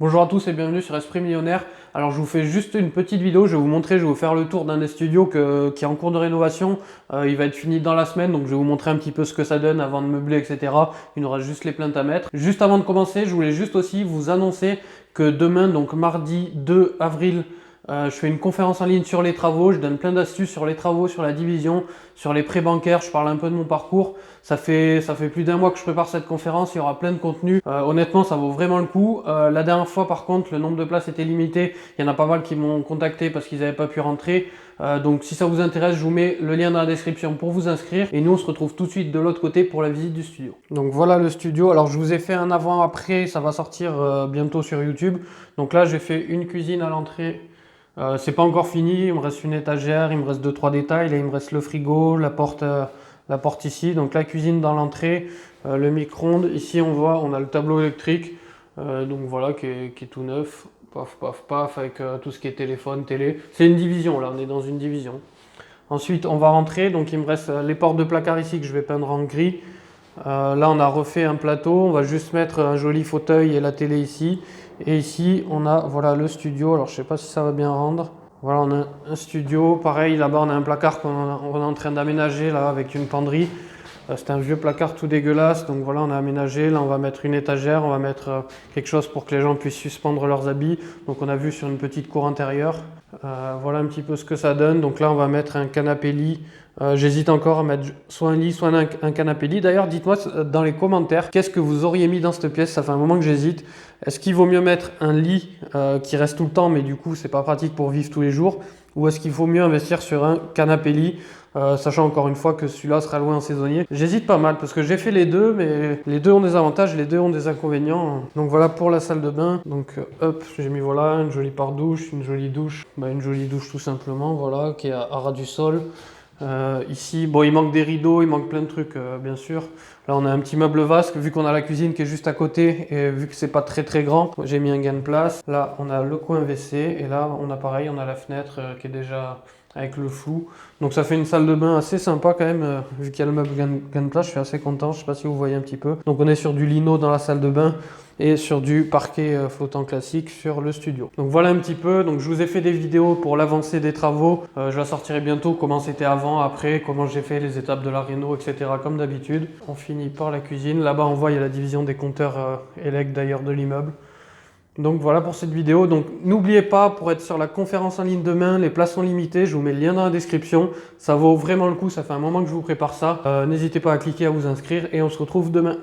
Bonjour à tous et bienvenue sur Esprit Millionnaire. Alors je vous fais juste une petite vidéo, je vais vous montrer, je vais vous faire le tour d'un des studios qui est en cours de rénovation. Il va être fini dans la semaine, donc je vais vous montrer un petit peu ce que ça donne avant de meubler, etc. Il nous reste juste les plaintes à mettre. Juste avant de commencer, je voulais juste aussi vous annoncer que demain, donc mardi 2 avril, je fais une conférence en ligne sur les travaux, je donne plein d'astuces sur les travaux, sur la division, sur les prêts bancaires, je parle un peu de mon parcours. Ça fait plus d'un mois que je prépare cette conférence, il y aura plein de contenu. Honnêtement, ça vaut vraiment le coup. La dernière fois, par contre, le nombre de places était limité. Il y en a pas mal qui m'ont contacté parce qu'ils n'avaient pas pu rentrer. Donc si ça vous intéresse, je vous mets le lien dans la description pour vous inscrire. Et nous, on se retrouve tout de suite de l'autre côté pour la visite du studio. Donc voilà le studio. Alors je vous ai fait un avant-après, ça va sortir bientôt sur YouTube. Donc là, j'ai fait une cuisine à l'entrée. C'est pas encore fini, il me reste une étagère, il me reste 2-3 détails, là il me reste le frigo, la porte ici, donc la cuisine dans l'entrée, le micro-ondes, ici on voit, on a le tableau électrique, donc voilà qui est tout neuf, paf paf paf avec tout ce qui est téléphone, télé, c'est une division là, on est dans une division. Ensuite on va rentrer, donc il me reste les portes de placard ici que je vais peindre en gris. Là on a refait un plateau, on va juste mettre un joli fauteuil et la télé ici. Et ici on a voilà le studio, alors je sais pas si ça va bien rendre. Voilà, on a un studio, pareil là-bas on a un placard qu'on est en train d'aménager là avec une penderie. C'est un vieux placard tout dégueulasse, donc voilà on a aménagé, là on va mettre une étagère, on va mettre quelque chose pour que les gens puissent suspendre leurs habits. Donc on a vu sur une petite cour intérieure. Voilà un petit peu ce que ça donne, donc là on va mettre un canapé lit. J'hésite encore à mettre soit un lit, soit un canapé lit. D'ailleurs, dites-moi dans les commentaires, qu'est-ce que vous auriez mis dans cette pièce? Ça fait un moment que j'hésite. Est-ce qu'il vaut mieux mettre un lit qui reste tout le temps, mais du coup, c'est pas pratique pour vivre tous les jours? Ou est-ce qu'il faut mieux investir sur un canapé lit, sachant encore une fois que celui-là sera loué en saisonnier? J'hésite pas mal parce que j'ai fait les deux, mais les deux ont des avantages, les deux ont des inconvénients. Donc voilà pour la salle de bain. Donc hop, j'ai mis voilà une jolie part-douche, une jolie douche, une jolie douche tout simplement, voilà, qui est à ras du sol. Ici, bon, il manque des rideaux, il manque plein de trucs, bien sûr. Là, on a un petit meuble vasque, vu qu'on a la cuisine qui est juste à côté et vu que c'est pas très grand, j'ai mis un gain de place. Là, on a le coin WC et là, on a pareil, on a la fenêtre qui est déjà avec le flou. Donc ça fait une salle de bain assez sympa quand même, vu qu'il y a le meuble gain de place, je suis assez content, je sais pas si vous voyez un petit peu. Donc on est sur du lino dans la salle de bain et sur du parquet flottant classique sur le studio. Donc voilà un petit peu, donc je vous ai fait des vidéos pour l'avancée des travaux, je la sortirai bientôt, comment c'était avant, après, comment j'ai fait les étapes de la réno, etc. comme d'habitude. On finit par la cuisine, là-bas on voit il y a la division des compteurs élect d'ailleurs de l'immeuble. Donc voilà pour cette vidéo, donc n'oubliez pas pour être sur la conférence en ligne demain, les places sont limitées, je vous mets le lien dans la description, ça vaut vraiment le coup, ça fait un moment que je vous prépare ça, n'hésitez pas à cliquer à vous inscrire et on se retrouve demain.